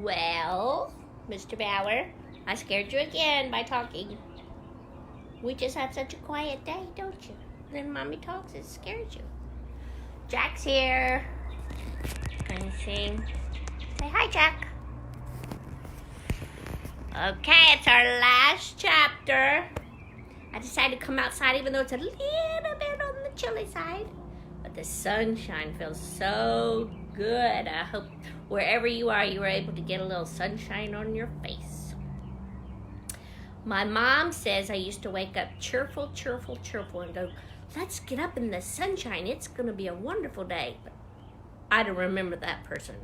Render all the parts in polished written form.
Well, Mr. Bauer, I scared you again by talking. We just had such a quiet day, don't you? Then Mommy talks, it scares you. Jack's here. Can you see? Say hi, Jack. Okay, it's our last chapter. I decided to come outside even though it's a little bit on the chilly side. But the sunshine feels so good. I hope wherever you are, you were able to get a little sunshine on your face. My mom says I used to wake up cheerful, and go, let's get up in the sunshine. It's going to be a wonderful day. But I don't remember that person.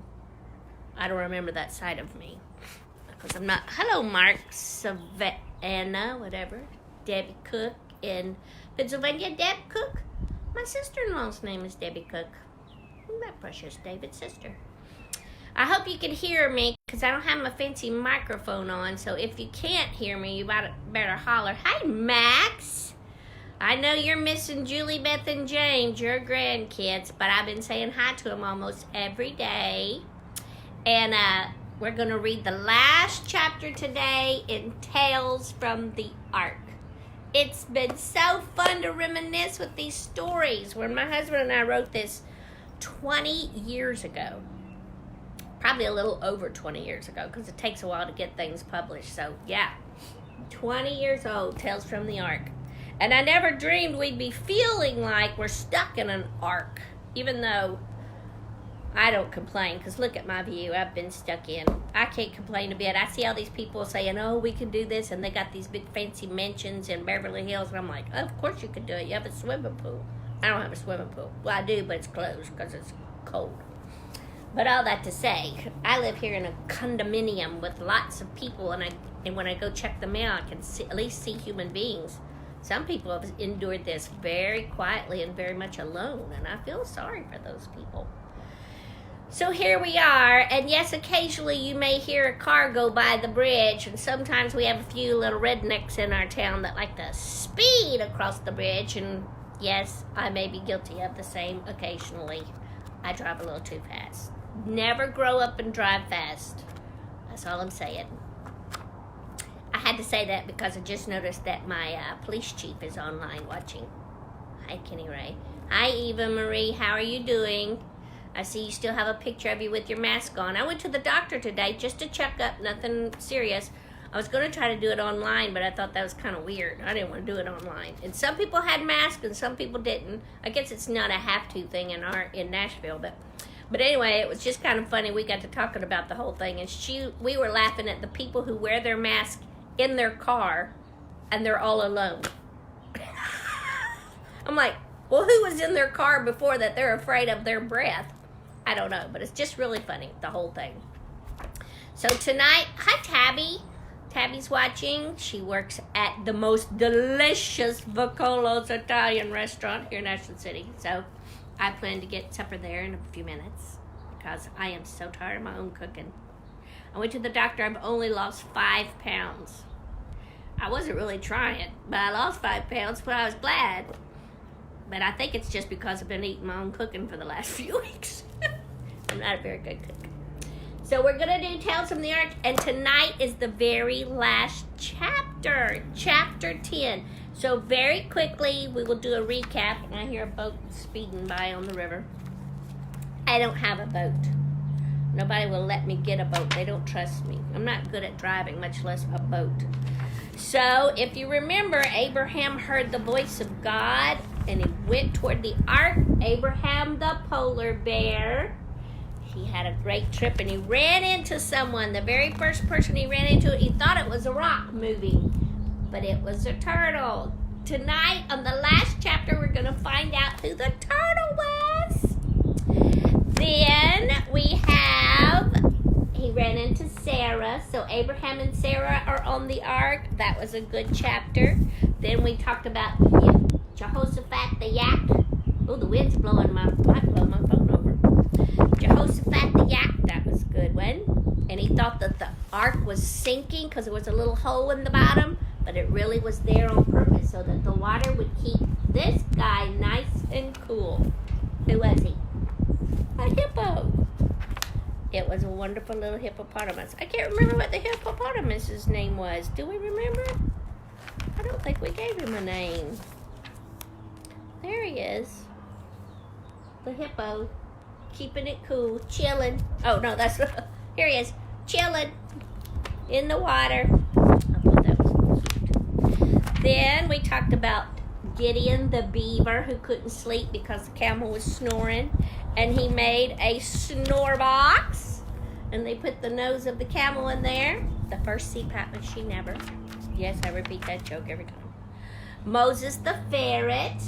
I don't remember that side of me. Because I'm not. Hello, Mark, Savannah, whatever. Debbie Cook in Pennsylvania. Deb Cook. My sister-in-law's name is Debbie Cook. Isn't that precious? David's sister. I hope you can hear me because I don't have my fancy microphone on. So if you can't hear me, you better holler. Hi, Max. I know you're missing Julie, Beth, and James, your grandkids, but I've been saying hi to them almost every day. And we're going to read the last chapter today in Tales from the Ark. It's been so fun to reminisce with these stories. When my husband and I wrote this 20 years ago, probably a little over 20 years ago, because it takes a while to get things published. So, yeah, 20 years old, Tales from the Ark. And I never dreamed we'd be feeling like we're stuck in an ark, even though I don't complain, because look at my view. I've been stuck in. I can't complain a bit. I see all these people saying, oh, we can do this, and they got these big fancy mansions in Beverly Hills, and I'm like, oh, of course you can do it. You have a swimming pool. I don't have a swimming pool. Well, I do, but it's closed because it's cold. But all that to say, I live here in a condominium with lots of people, and when I go check the mail, I can at least see human beings. Some people have endured this very quietly and very much alone, and I feel sorry for those people. So here we are, and yes, occasionally you may hear a car go by the bridge, and sometimes we have a few little rednecks in our town that like to speed across the bridge, and yes, I may be guilty of the same occasionally. I drive a little too fast. Never grow up and drive fast. That's all I'm saying. I had to say that because I just noticed that my police chief is online watching. Hi, Kenny Ray. Hi, Eva Marie. How are you doing? I see you still have a picture of you with your mask on. I went to the doctor today just to check up, nothing serious. I was going to try to do it online, but I thought that was kind of weird. I didn't want to do it online. And some people had masks and some people didn't. I guess it's not a have-to thing in Nashville, but anyway, it was just kind of funny. We got to talking about the whole thing, and we were laughing at the people who wear their mask in their car, and they're all alone. I'm like, well, who was in their car before that they're afraid of their breath? I don't know, but it's just really funny, the whole thing. So tonight, hi, Tabby. Tabby's watching. She works at the most delicious Vocolo's Italian restaurant here in Ashland City. So I plan to get supper there in a few minutes because I am so tired of my own cooking. I went to the doctor. I've only lost 5 pounds. I wasn't really trying, but I lost 5 pounds, but I was glad. But I think it's just because I've been eating my own cooking for the last few weeks. I'm not a very good cook. So we're going to do Tales from the Ark, and tonight is the very last chapter, Chapter 10. So very quickly, we will do a recap, and I hear a boat speeding by on the river. I don't have a boat. Nobody will let me get a boat. They don't trust me. I'm not good at driving, much less a boat. So if you remember, Abraham heard the voice of God, and he went toward the ark. Abraham the polar bear. He had a great trip, and he ran into someone. The very first person he ran into, he thought it was a rock moving, but it was a turtle. Tonight, on the last chapter, we're going to find out who the turtle was. Then he ran into Sarah. So Abraham and Sarah are on the ark. That was a good chapter. Then we talked about Jehoshaphat the yak. Oh, the wind's blowing my phone over. Jehoshaphat the yak, that was a good one. And he thought that the ark was sinking because there was a little hole in the bottom, but it really was there on purpose so that the water would keep this guy nice and cool. Who was he? A hippo. It was a wonderful little hippopotamus. I can't remember what the hippopotamus's name was. Do we remember? I don't think we gave him a name. There he is. The hippo. Keeping it cool. Chilling. Oh, no, that's... Here he is. Chilling. In the water. I thought that was cute. Then we talked about Gideon the beaver who couldn't sleep because the camel was snoring. And he made a snore box. And they put the nose of the camel in there. The first CPAP machine ever. Yes, I repeat that joke every time. Moses the ferret,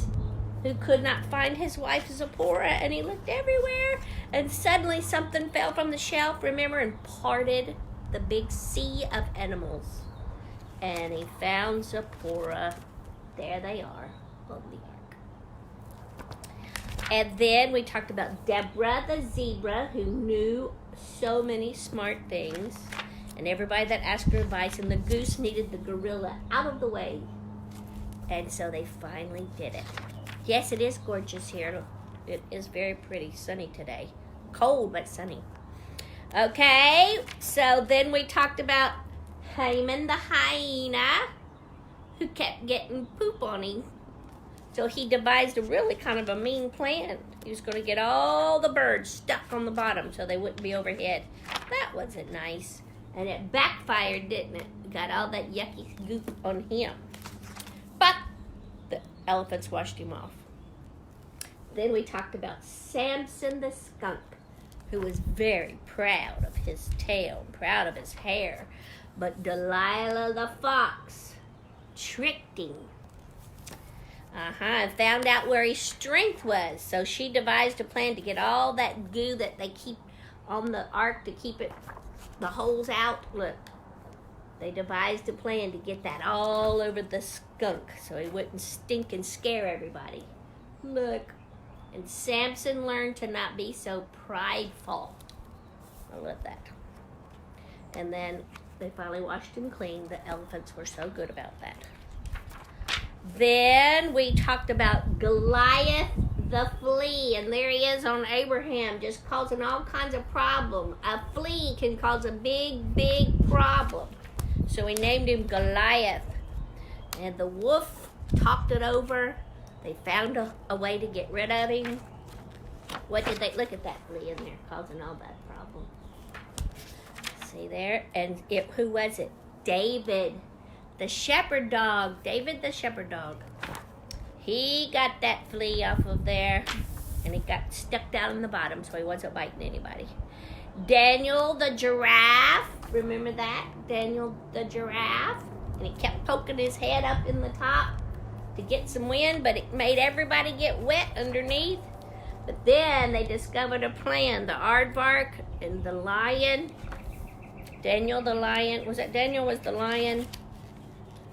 who could not find his wife Zipporah, and he looked everywhere, and suddenly something fell from the shelf, remember, and parted the big sea of animals. And he found Zipporah. There they are on the ark. And then we talked about Deborah the zebra, who knew so many smart things, and everybody that asked her advice, and the goose needed the gorilla out of the way. And so they finally did it. Yes, it is gorgeous here. It is very pretty, sunny today. Cold, but sunny. Okay, so then we talked about Haman the hyena, who kept getting poop on him. So he devised a really kind of a mean plan. He was going to get all the birds stuck on the bottom so they wouldn't be overhead. That wasn't nice. And it backfired, didn't it? Got all that yucky goop on him. But the elephants washed him off. Then we talked about Samson the skunk, who was very proud of his tail, proud of his hair. But Delilah the fox tricked him. And found out where his strength was. So she devised a plan to get all that goo that they keep on the ark to keep it, the holes out. Look, they devised a plan to get that all over the skunk so he wouldn't stink and scare everybody. Look. And Samson learned to not be so prideful. I love that. And then they finally washed him clean. The elephants were so good about that. Then we talked about Goliath the flea, and there he is on Abraham, just causing all kinds of problems. A flea can cause a big, big problem. So we named him Goliath. And the wolf talked it over. They found a way to get rid of him. What did they, look at that flea in there, causing all that problem. See there? And who was it? David. The shepherd dog, David the shepherd dog. He got that flea off of there, and it got stuck down in the bottom, so he wasn't biting anybody. Daniel the giraffe, remember that? Daniel the giraffe, and he kept poking his head up in the top to get some wind, but it made everybody get wet underneath. But then they discovered a plan. The aardvark and the lion. Daniel the lion, was it Daniel was the lion?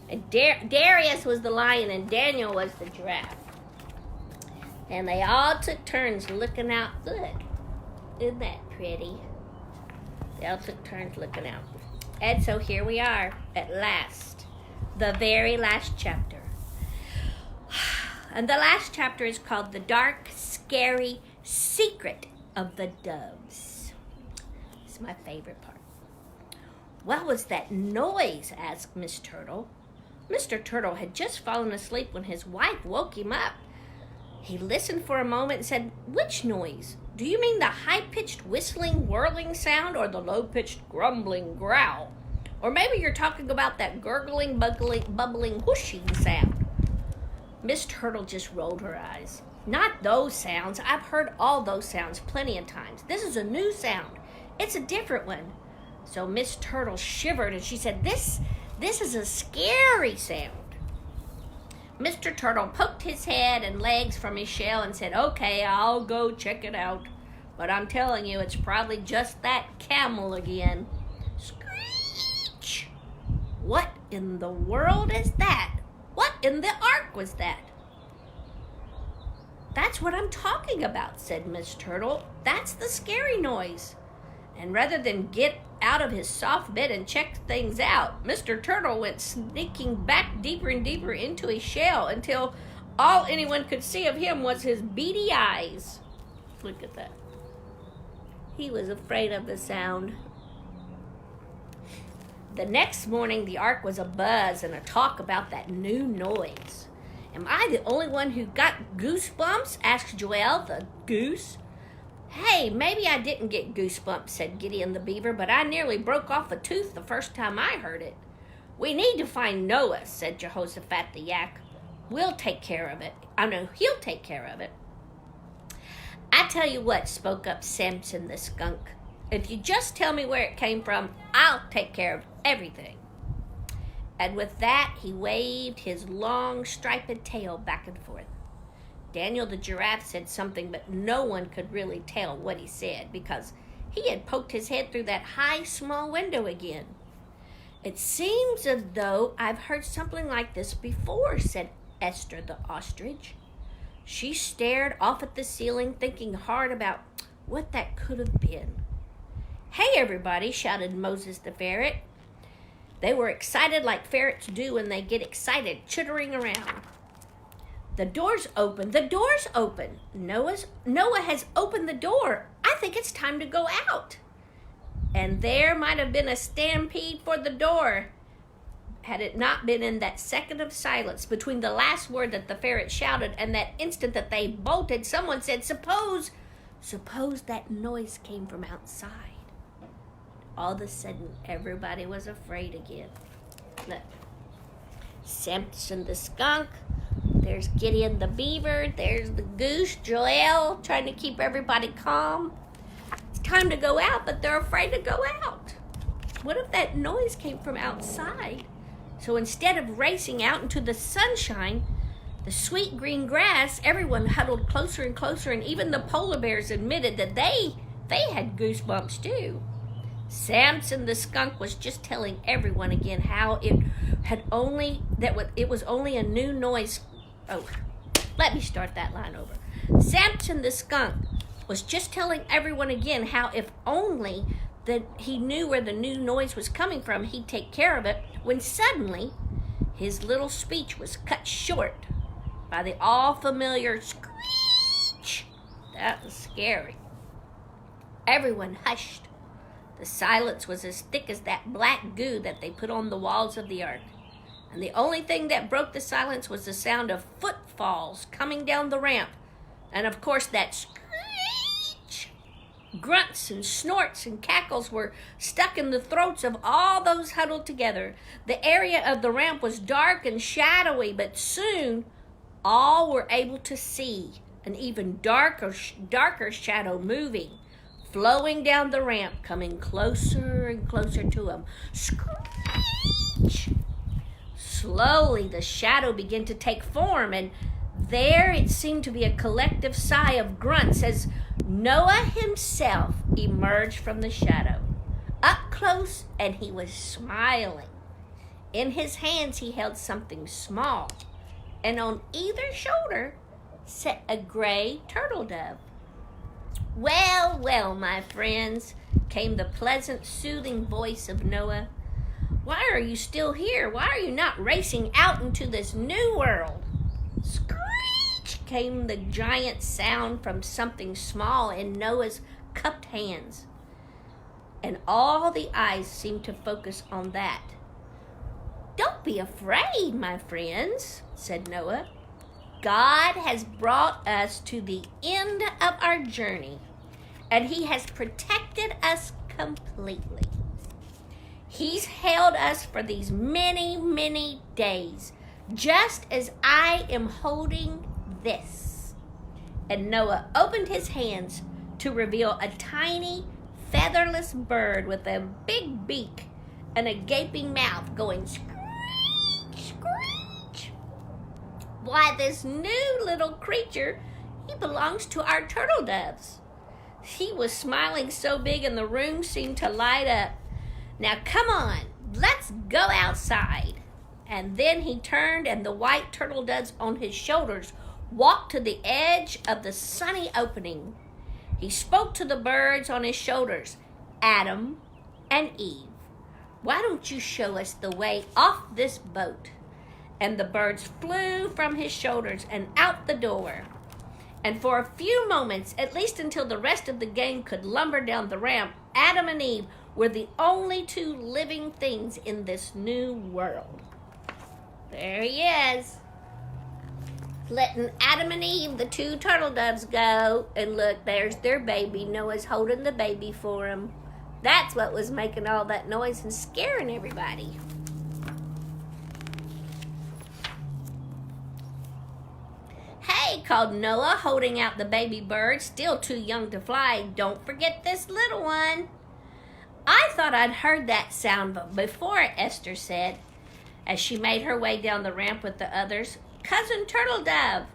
And Darius was the lion and Daniel was the giraffe. And they all took turns looking out. Look, isn't that pretty? They all took turns looking out. And so here we are at last. The very last chapter. And the last chapter is called The Dark, Scary Secret of the Doves. It's my favorite part. What was that noise? Asked Miss Turtle. Mr. Turtle had just fallen asleep when his wife woke him up. He listened for a moment and said, "Which noise? Do you mean the high-pitched whistling, whirling sound or the low-pitched grumbling growl? Or maybe you're talking about that gurgling, bubbling, whooshing sound." Miss Turtle just rolled her eyes. "Not those sounds. I've heard all those sounds plenty of times. This is a new sound. It's a different one." So Miss Turtle shivered and she said, This is a scary sound. Mr. Turtle poked his head and legs from his shell and said, "Okay, I'll go check it out. But I'm telling you, it's probably just that camel again." Screech! What in the world is that? What in the ark was that? "That's what I'm talking about," said Miss Turtle. "That's the scary noise." And rather than get out of his soft bed and check things out, Mr. Turtle went sneaking back deeper and deeper into his shell until all anyone could see of him was his beady eyes. Look at that. He was afraid of the sound. The next morning, the ark was abuzz and a talk about that new noise. Am I the only one who got goosebumps? Asked Joel the goose. Hey, maybe I didn't get goosebumps, said Gideon the beaver, but I nearly broke off a tooth the first time I heard it. We need to find Noah, said Jehoshaphat the yak. We'll take care of it. He'll take care of it. I tell you what, spoke up Samson the skunk. If you just tell me where it came from, I'll take care of everything. And with that, he waved his long striped tail back and forth. Daniel the giraffe said something, but no one could really tell what he said because he had poked his head through that high, small window again. It seems as though I've heard something like this before, said Esther the ostrich. She stared off at the ceiling, thinking hard about what that could have been. Hey, everybody, shouted Moses the ferret. They were excited like ferrets do when they get excited, chittering around. The door's open. The door's open. Noah has opened the door. I think it's time to go out. And there might have been a stampede for the door had it not been in that second of silence between the last word that the ferret shouted and that instant that they bolted. Someone said, suppose that noise came from outside. All of a sudden, everybody was afraid again. Look, Samson the skunk, there's Gideon the beaver, there's the goose, Joel, trying to keep everybody calm. It's time to go out, but they're afraid to go out. What if that noise came from outside? So instead of racing out into the sunshine, the sweet green grass, everyone huddled closer and closer, and even the polar bears admitted that they had goosebumps too. Samson the skunk was just telling everyone again how it was only a new noise. Oh, let me start that line over. Samson the skunk was just telling everyone again how if only that he knew where the new noise was coming from, he'd take care of it, when suddenly his little speech was cut short by the all-familiar screech. That was scary. Everyone hushed. The silence was as thick as that black goo that they put on the walls of the ark. And the only thing that broke the silence was the sound of footfalls coming down the ramp. And of course that screech. Grunts and snorts and cackles were stuck in the throats of all those huddled together. The area of the ramp was dark and shadowy, but soon all were able to see an even darker shadow moving, flowing down the ramp, coming closer and closer to them. Screech! Slowly, the shadow began to take form, and there it seemed to be a collective sigh of grunts as Noah himself emerged from the shadow. Up close, and he was smiling. In his hands, he held something small, and on either shoulder sat a gray turtle dove. Well, well, my friends, came the pleasant, soothing voice of Noah. Why are you still here? Why are you not racing out into this new world? Screech came the giant sound from something small in Noah's cupped hands. And all the eyes seemed to focus on that. Don't be afraid, my friends, said Noah. God has brought us to the end of our journey, and he has protected us completely. He's held us for these many, many days, just as I am holding this. And Noah opened his hands to reveal a tiny, featherless bird with a big beak and a gaping mouth going screech, screech. Why, this new little creature, he belongs to our turtle doves. He was smiling so big and the room seemed to light up. Now come on, let's go outside. And then he turned, and the white turtle doves on his shoulders walked to the edge of the sunny opening. He spoke to the birds on his shoulders, Adam and Eve. Why don't you show us the way off this boat? And the birds flew from his shoulders and out the door. And for a few moments, at least until the rest of the gang could lumber down the ramp, Adam and Eve were the only two living things in this new world. There he is, letting Adam and Eve, the two turtle doves, go. And look, there's their baby. Noah's holding the baby for him. That's what was making all that noise and scaring everybody. Hey, called Noah, holding out the baby bird, still too young to fly. Don't forget this little one. I thought I'd heard that sound before, Esther said, as she made her way down the ramp with the others. Cousin Turtle Dove.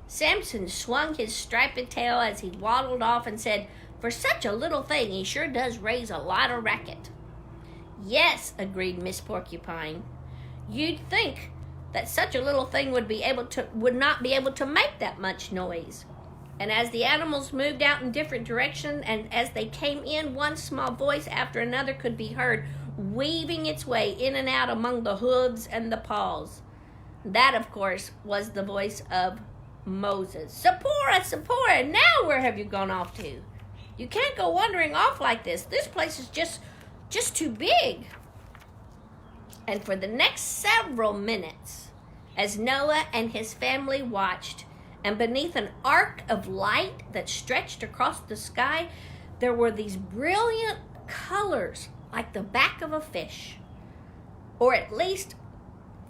Samson swung his striped tail as he waddled off and said, for such a little thing, he sure does raise a lot of racket. Yes, agreed Miss Porcupine. You'd think that such a little thing would not be able to make that much noise. And as the animals moved out in different directions, and as they came in, one small voice after another could be heard, weaving its way in and out among the hooves and the paws. That, of course, was the voice of Moses. Zipporah, Zipporah, now where have you gone off to? You can't go wandering off like this. This place is just too big. And for the next several minutes, as Noah and his family watched, and beneath an arc of light that stretched across the sky, there were these brilliant colors like the back of a fish. Or at least,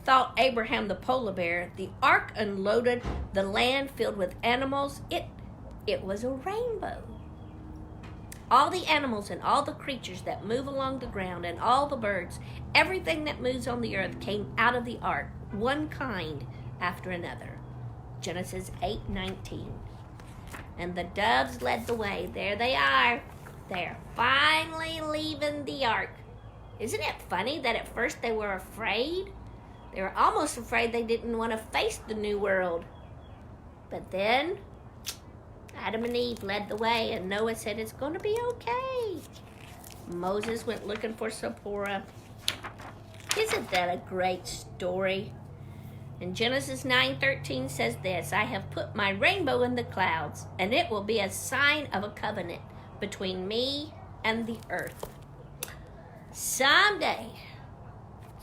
thought Abraham the polar bear, the ark unloaded the land filled with animals. It was a rainbow. All the animals and all the creatures that move along the ground and all the birds, everything that moves on the earth came out of the ark, one kind after another. Genesis 8:19. And the doves led the way. There they are. They're finally leaving the ark. Isn't it funny that at first they were afraid? They were almost afraid they didn't want to face the new world. But then Adam and Eve led the way, and Noah said, it's going to be okay. Moses went looking for Zipporah. Isn't that a great story? And Genesis 9:13 says this, I have put my rainbow in the clouds, and it will be a sign of a covenant between me and the earth. Someday,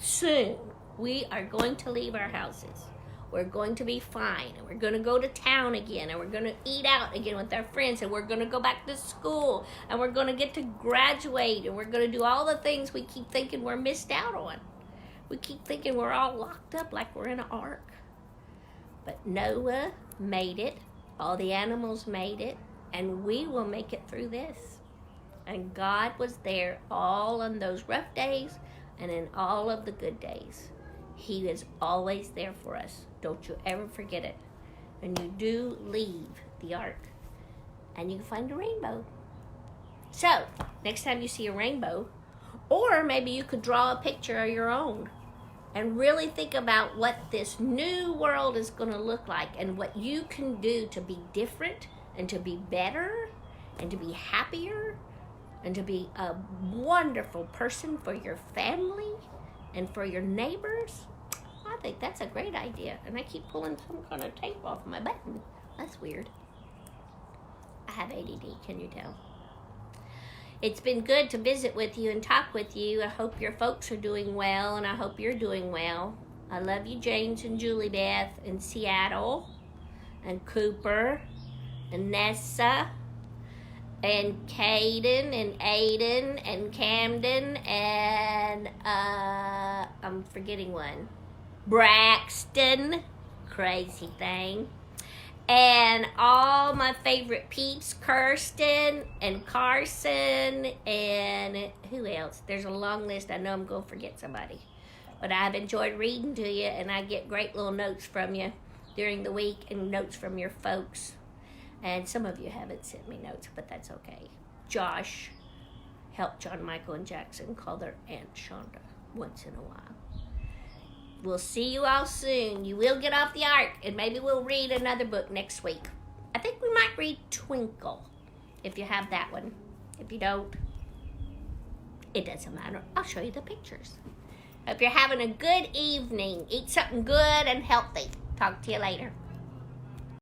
soon, we are going to leave our houses. We're going to be fine, and we're going to go to town again, and we're going to eat out again with our friends, and we're going to go back to school, and we're going to get to graduate, and we're going to do all the things we keep thinking we're missed out on. We keep thinking we're all locked up like we're in an ark. But Noah made it, all the animals made it, and we will make it through this. And God was there all on those rough days and in all of the good days. He is always there for us. Don't you ever forget it. And you do leave the ark, and you can find a rainbow. So, next time you see a rainbow, or maybe you could draw a picture of your own and really think about what this new world is going to look like and what you can do to be different and to be better and to be happier and to be a wonderful person for your family and for your neighbors. I think that's a great idea. And I keep pulling some kind of tape off my button. That's weird. I have ADD, can you tell? It's been good to visit with you and talk with you. I hope your folks are doing well, and I hope you're doing well. I love you, James and Julie Beth in Seattle, and Cooper, and Nessa, and Caden, and Aiden, and Camden, and I'm forgetting one. Braxton, crazy thing. And all my favorite peeps, Kirsten and Carson, and who else? There's a long list. I know I'm going to forget somebody. But I've enjoyed reading to you, and I get great little notes from you during the week and notes from your folks. And some of you haven't sent me notes, but that's okay. Josh helped John Michael and Jackson call their Aunt Chonda once in a while. We'll see you all soon. You will get off the ark, and maybe we'll read another book next week. I think we might read Twinkle, if you have that one. If you don't, it doesn't matter. I'll show you the pictures. Hope you're having a good evening. Eat something good and healthy. Talk to you later.